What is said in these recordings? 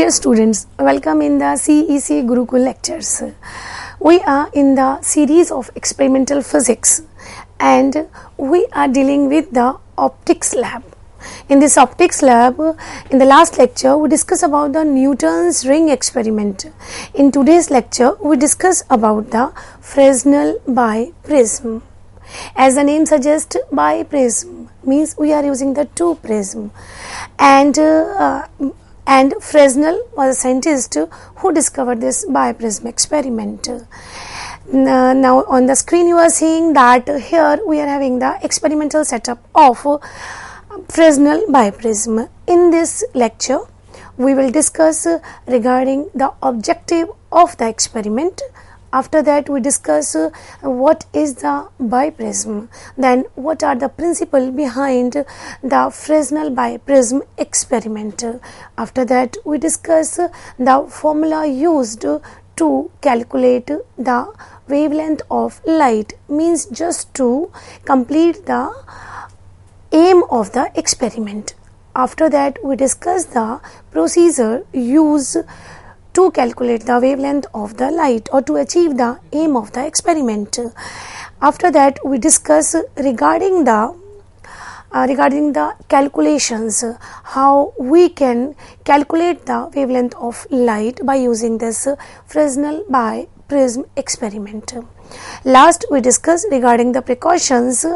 Dear students, welcome in the CEC Gurukul lectures. We are in the series of experimental physics and we are dealing with the optics lab. In this optics lab, in the last lecture, we discussed about the Newton's ring experiment. In today's lecture, we discuss about the Fresnel biprism. As the name suggests, biprism means we are using the two prism, and Fresnel was a scientist who discovered this biprism experiment. Now on the screen you are seeing that here we are having the experimental setup of Fresnel biprism. In this lecture we will discuss regarding the objective of the experiment. After that we discuss what is the biprism, then what are the principles behind the Fresnel biprism experiment. After that we discuss the formula used to calculate the wavelength of light, means just to complete the aim of the experiment. After that we discuss the procedure used to calculate the wavelength of the light or to achieve the aim of the experiment. After that we discuss regarding the calculations, how we can calculate the wavelength of light by using this Fresnel biprism experiment. Last we discuss regarding the precautions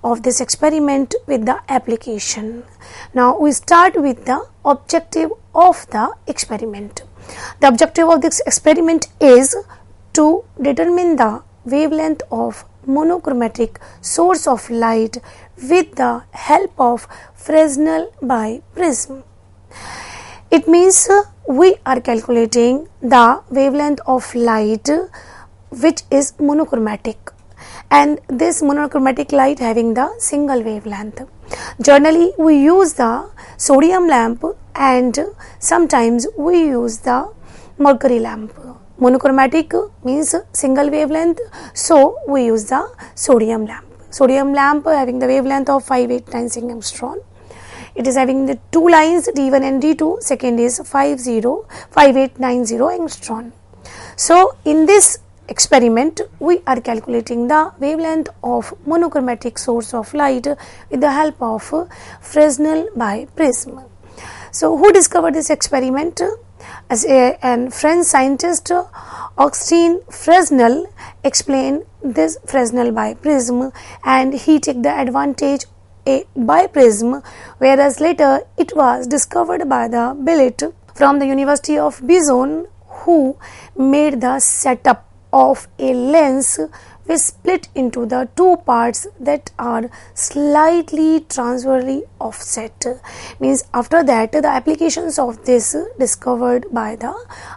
of this experiment with the application. Now we start with the objective of the experiment. The objective of this experiment is to determine the wavelength of monochromatic source of light with the help of Fresnel biprism. It means we are calculating the wavelength of light which is monochromatic, and this monochromatic light having the single wavelength. Generally we use the sodium lamp and sometimes we use the mercury lamp. Monochromatic means single wavelength, so we use the sodium lamp. Sodium lamp having the wavelength of 5896 angstrom. It is having the two lines D1 and D2. Second is 5890 angstrom. So in this experiment we are calculating the wavelength of monochromatic source of light with the help of Fresnel biprism. So who discovered this experiment? As a French scientist, Augustin Fresnel explained this Fresnel biprism, and he took the advantage a biprism, whereas later it was discovered by the Billet from the University of Bijon, who made the setup of a lens which split into the two parts that are slightly transversely offset. Means after that the applications of this discovered by the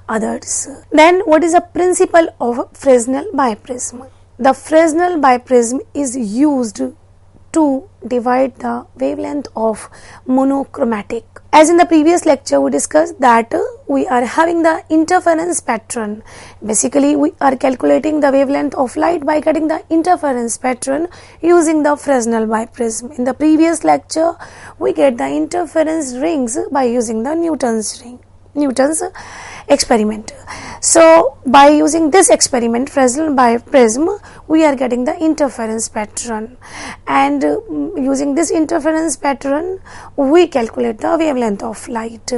others. Then what is the principle of Fresnel biprism? The Fresnel biprism is used to divide the wavelength of monochromatic. As in the previous lecture we discussed that we are having the interference pattern. Basically we are calculating the wavelength of light by getting the interference pattern using the Fresnel biprism. In the previous lecture we get the interference rings by using the Newton's experiment. So by using this experiment, Fresnel biprism, we are getting the interference pattern, and using this interference pattern we calculate the wavelength of light,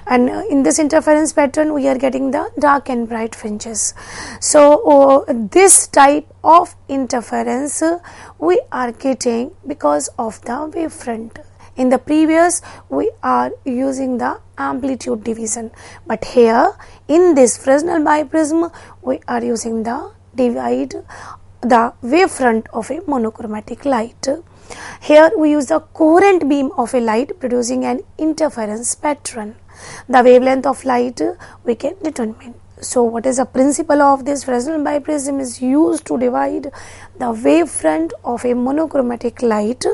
and in this interference pattern we are getting the dark and bright fringes. So this type of interference we are getting because of the wavefront. In the previous we are using the amplitude division, but here in this Fresnel biprism we are using the divide the wavefront of a monochromatic light. Here we use the coherent beam of a light producing an interference pattern. The wavelength of light we can determine. So what is the principle of this Fresnel biprism is used to divide the wavefront of a monochromatic light,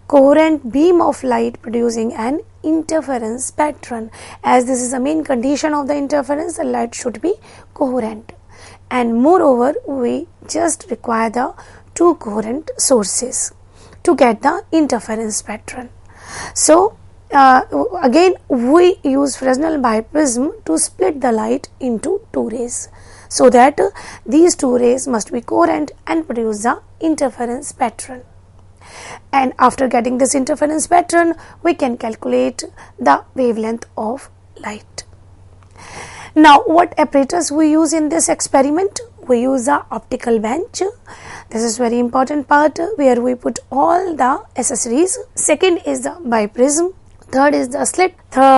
coherent beam of light producing an interference pattern. As this is the main condition of the interference, the light should be coherent, and moreover we just require the two coherent sources to get the interference pattern. So again we use Fresnel biprism to split the light into two rays, so that these two rays must be coherent and produce the interference pattern. And after getting this interference pattern, we can calculate the wavelength of light. Now, what apparatus we use in this experiment? We use the optical bench. This is very important part where we put all the accessories. Second is the biprism. Third is the slit.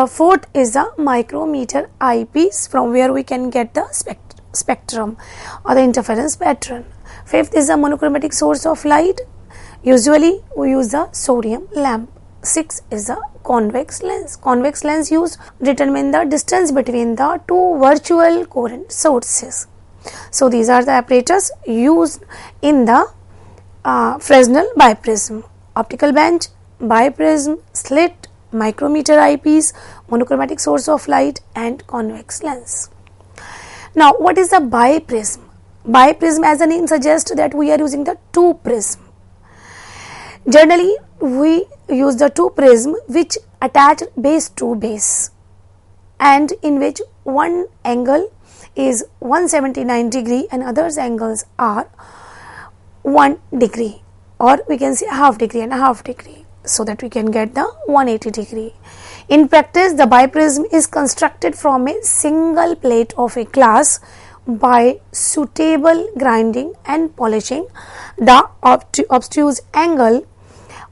Fourth is the micrometer eyepiece, from where we can get the spectrum or the interference pattern. Fifth is the monochromatic source of light. Usually we use the sodium lamp. Sixth is the convex lens. Convex lens used to determine the distance between the two virtual coherent sources. So these are the apparatus used in the Fresnel biprism: optical bench, biprism, slit, micrometer eyepiece, monochromatic source of light, and convex lens. Now, what is the biprism? Biprism, as the name suggests, that we are using the two prism. Generally, we use the two prism which attach base to base, and in which one angle is 179 degree and others angles are 1 degree, or we can say half degree and a half degree, so that we can get the 180 degree. In practice, the biprism is constructed from a single plate of a glass by suitable grinding and polishing the obtuse angle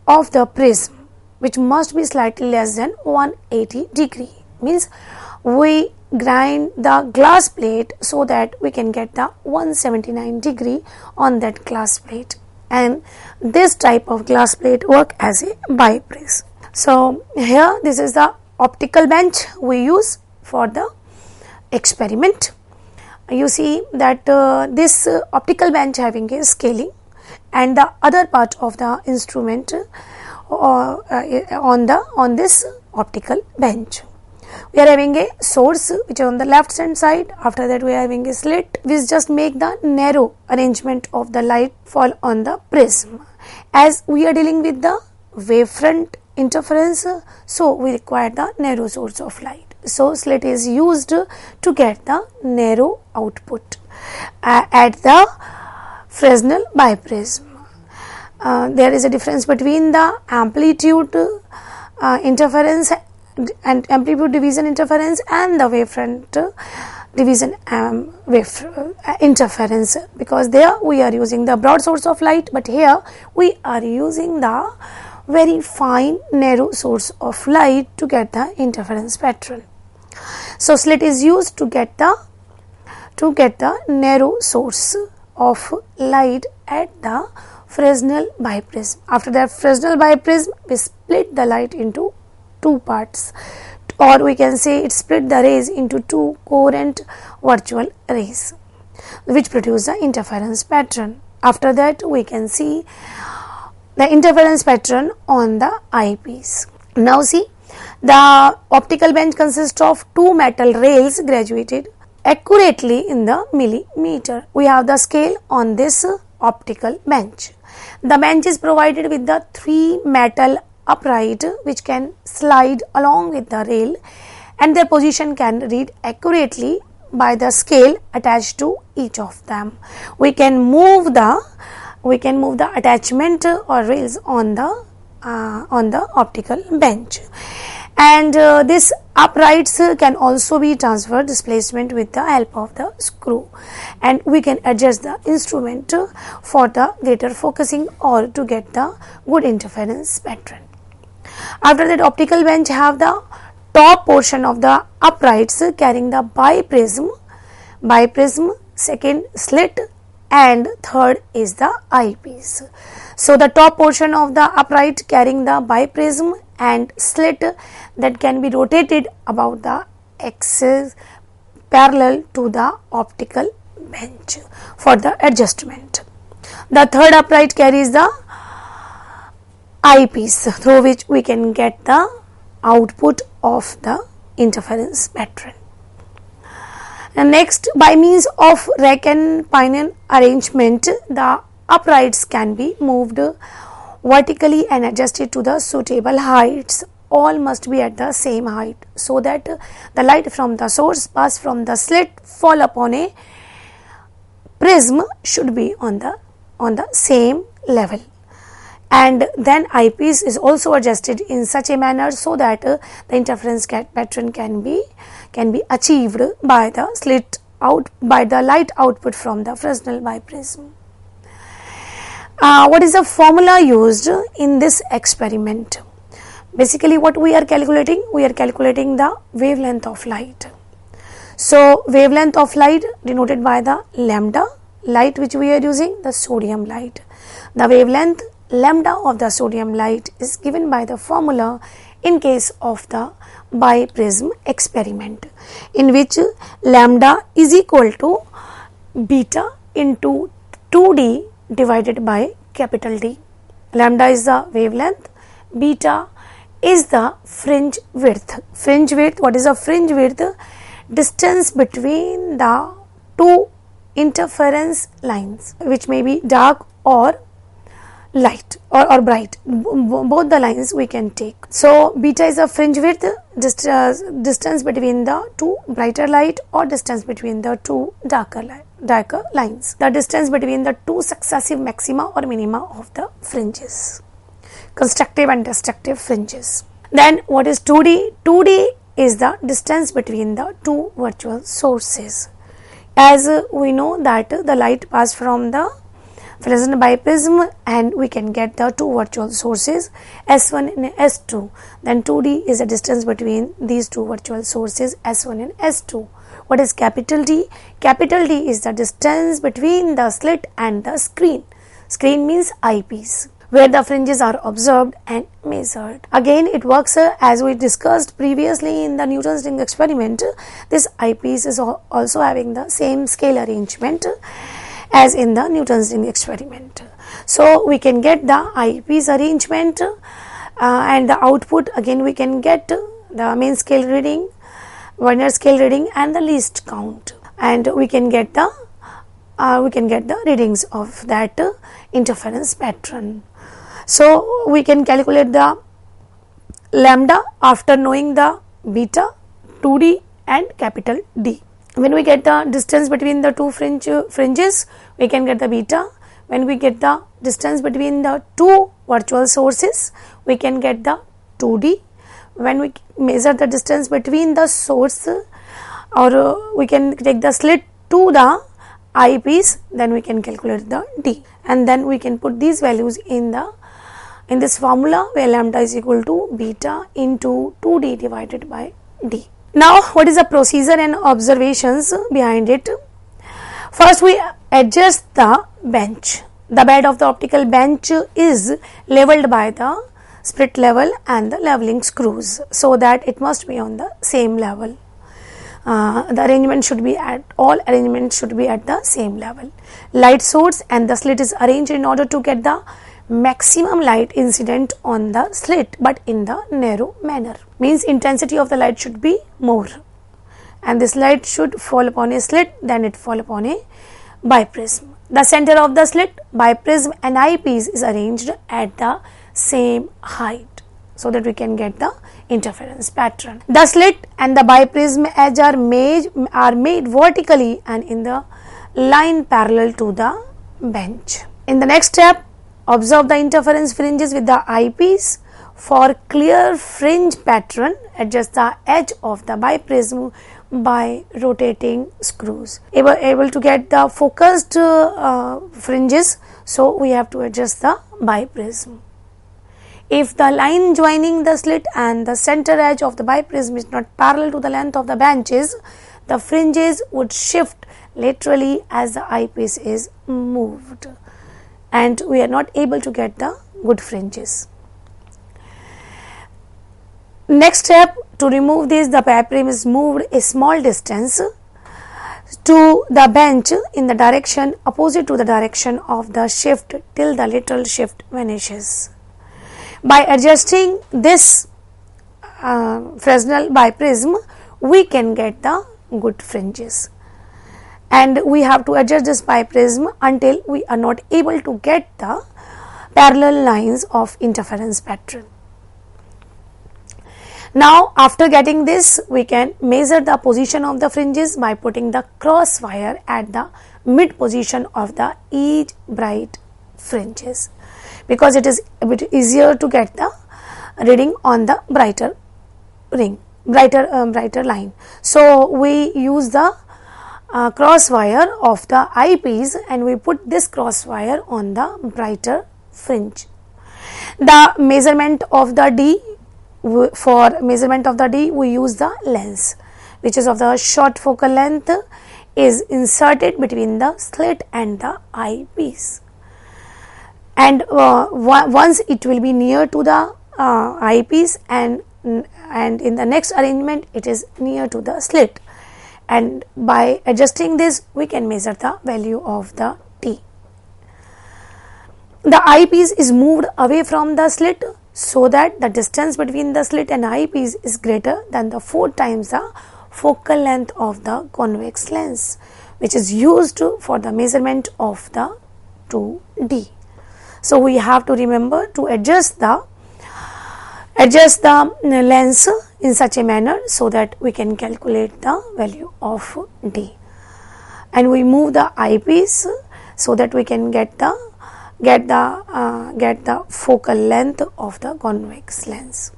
of the prism, which must be slightly less than 180 degree. Means we grind the glass plate so that we can get the 179 degree on that glass plate, and this type of glass plate work as a biprism. So here this is the optical bench we use for the experiment. You see that this optical bench having a scaling, and the other part of the instrument on this optical bench. We are having a source which is on the left hand side. After that, we are having a slit which just make the narrow arrangement of the light fall on the prism. As we are dealing with the wavefront interference, so we require the narrow source of light. So slit is used to get the narrow output at the Fresnel biprism. There is a difference between the amplitude interference and amplitude division interference and the wavefront division interference, because there we are using the broad source of light, but here we are using the very fine narrow source of light to get the interference pattern. So slit is used to get the narrow source of light at the Fresnel biprism. After that Fresnel biprism, we split the light into two parts, or we can say it split the rays into two coherent virtual rays, which produce the interference pattern. After that, we can see the interference pattern on the eyepiece. Now see, the optical bench consists of two metal rails graduated accurately in the millimeter. We have the scale on this optical bench. The bench is provided with the three metal upright which can slide along with the rail, and their position can read accurately by the scale attached to each of them. We can move the attachment or rails on the optical bench, and this uprights can also be transferred displacement with the help of the screw, and we can adjust the instrument for the greater focusing or to get the good interference pattern. After that, optical bench have the top portion of the uprights carrying the biprism, second slit, and third is the eyepiece. So the top portion of the upright carrying the biprism and slit that can be rotated about the axis parallel to the optical bench for the adjustment. The third upright carries the eyepiece, through which we can get the output of the interference pattern. And next, by means of rack and pinion arrangement, the uprights can be moved vertically and adjusted to the suitable heights all must be at the same height, so that the light from the source pass from the slit fall upon a prism should be on the same level. And then eyepiece is also adjusted in such a manner so that the interference pattern can be achieved by the light output from the Fresnel biprism. What is the formula used in this experiment? Basically, what we are calculating? We are calculating the wavelength of light. So, wavelength of light denoted by the lambda, light which we are using, the sodium light. The wavelength lambda of the sodium light is given by the formula in case of the biprism experiment, in which lambda is equal to beta into 2d divided by capital D. Lambda is the wavelength, beta is the fringe width. Fringe width, what is the fringe width? Distance between the two interference lines, which may be dark or light or bright, both the lines we can take. So, beta is a fringe width, distance between the two brighter light or distance between the two darker lines, the distance between the two successive maxima or minima of the fringes, constructive and destructive fringes. Then what is 2D? 2D is the distance between the two virtual sources. As we know that the light passes from the Fresnel biprism and we can get the two virtual sources S1 and S2. Then 2D is the distance between these two virtual sources S1 and S2. What is capital D? Capital D is the distance between the slit and the screen. Screen means eyepiece, where the fringes are observed and measured. Again, it works as we discussed previously in the Newton's ring experiment. This eyepiece is also having the same scale arrangement as in the Newton's ring experiment. So, we can get the eyepiece arrangement and the output. Again, we can get the main scale reading, Vernier scale reading and the least count, and we can get the readings of that interference pattern. So, we can calculate the lambda after knowing the beta, 2D and capital D. When we get the distance between the two fringes, we can get the beta. When we get the distance between the two virtual sources, we can get the 2D. When we measure the distance between the source, or we can take the slit to the eyepiece, then we can calculate the D, and then we can put these values in this formula where lambda is equal to beta into 2D divided by D. Now, what is the procedure and observations behind it? First, we adjust the bench. The bed of the optical bench is leveled by the split level and the leveling screws, so that it must be on the same level. The arrangement should be at the same level. Light source and the slit is arranged in order to get the maximum light incident on the slit, but in the narrow manner. Means intensity of the light should be more, and this light should fall upon a slit, then it fall upon a biprism. The center of the slit, biprism and eyepiece is arranged at the same height, so that we can get the interference pattern. The slit and the biprism edge are made vertically and in the line parallel to the bench. In the next step, observe the interference fringes with the eyepiece. For clear fringe pattern, adjust the edge of the biprism by rotating screws. Able to get the focused fringes, so we have to adjust the biprism. If the line joining the slit and the center edge of the biprism is not parallel to the length of the benches, the fringes would shift laterally as the eyepiece is moved, and we are not able to get the good fringes. Next step, to remove this, the biprism is moved a small distance to the bench in the direction opposite to the direction of the shift till the lateral shift vanishes. By adjusting this Fresnel biprism, we can get the good fringes, and we have to adjust this biprism until we are not able to get the parallel lines of interference pattern. Now after getting this, we can measure the position of the fringes by putting the cross wire at the mid position of the each bright fringes, because it is a bit easier to get the reading on the brighter line. So we use the cross wire of the eyepiece, and we put this cross wire on the brighter fringe. The measurement of the D, for measurement of the D we use the lens, which is of the short focal length, is inserted between the slit and the eyepiece, and once it will be near to the eyepiece, and in the next arrangement it is near to the slit, and by adjusting this we can measure the value of the T. The eyepiece is moved away from the slit so that the distance between the slit and eyepiece is greater than the 4 times the focal length of the convex lens, which is used for the measurement of the 2D. So we have to remember to adjust the lens in such a manner so that we can calculate the value of D, and we move the eyepiece so that we can get the focal length of the convex lens.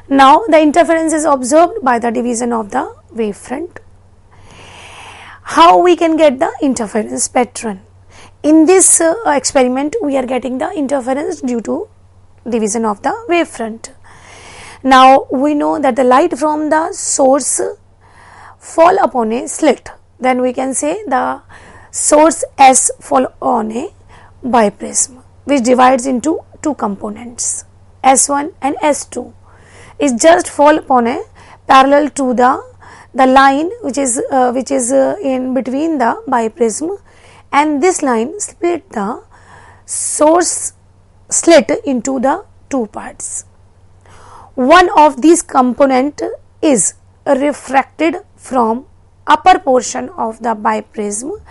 Now the interference is observed by the division of the wavefront. How we can get the interference pattern? In this experiment we are getting the interference due to division of the wavefront. Now we know that the light from the source fall upon a slit, then we can say the source S fall on a biprism, which divides into two components, S1 and S2. Is just fall upon a parallel to the line which is in between the biprism, and this line split the source slit into the two parts. One of these component is refracted from upper portion of the biprism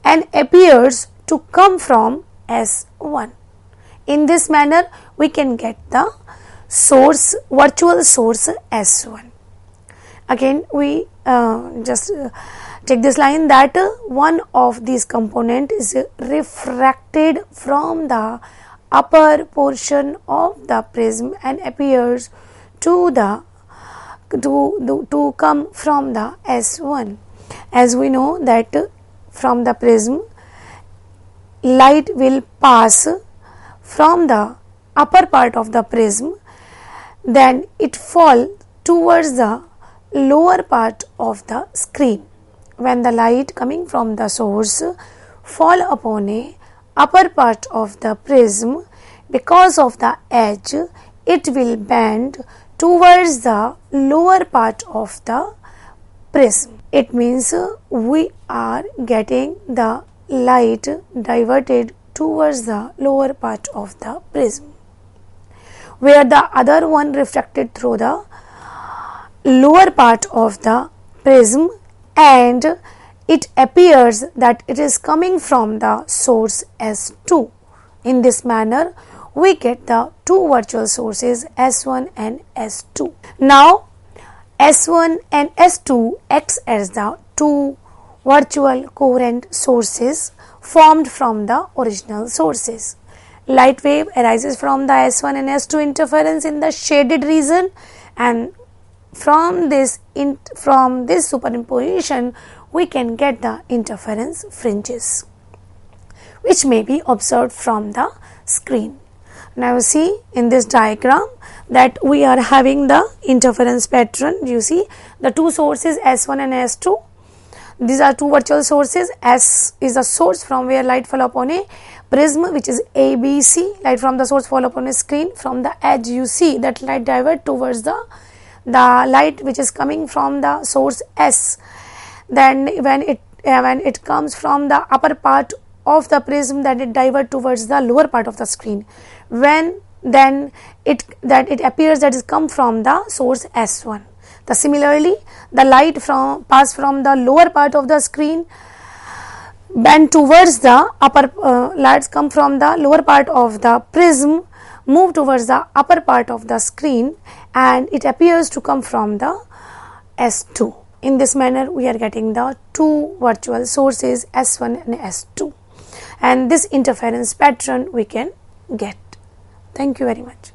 and appears to come from S1. In this manner we can get the virtual source S1. Again we just take this line that one of these component is refracted from the upper portion of the prism and appears to come from the S1. As we know that from the prism light will pass from the upper part of the prism, then it fall towards the lower part of the screen. When the light coming from the source fall upon a upper part of the prism, because of the edge it will bend towards the lower part of the prism. It means we are getting the light diverted towards the lower part of the prism, where the other one refracted through the lower part of the prism, and it appears that it is coming from the source S2. In this manner we get the two virtual sources S1 and S2. Now S1 and S2 acts as the two virtual coherent sources formed from the original sources. Light wave arises from the S1 and S2 interference in the shaded region, and from this superimposition we can get the interference fringes, which may be observed from the screen. Now you see in this diagram that we are having the interference pattern. You see the two sources S1 and S2. These are two virtual sources. S is the source from where light fall upon a prism, which is ABC. Light from the source fall upon a screen. From the edge you see that light divert towards the light which is coming from the source S. Then when it comes from the upper part of the prism, then it divert towards the lower part of the screen. Then it appears that it come from the source S1. Similarly, the light pass from the lower part of the screen, bend towards the upper lights come from the lower part of the prism, move towards the upper part of the screen, and it appears to come from the S2. In this manner, we are getting the two virtual sources S1 and S2, and this interference pattern we can get. Thank you very much.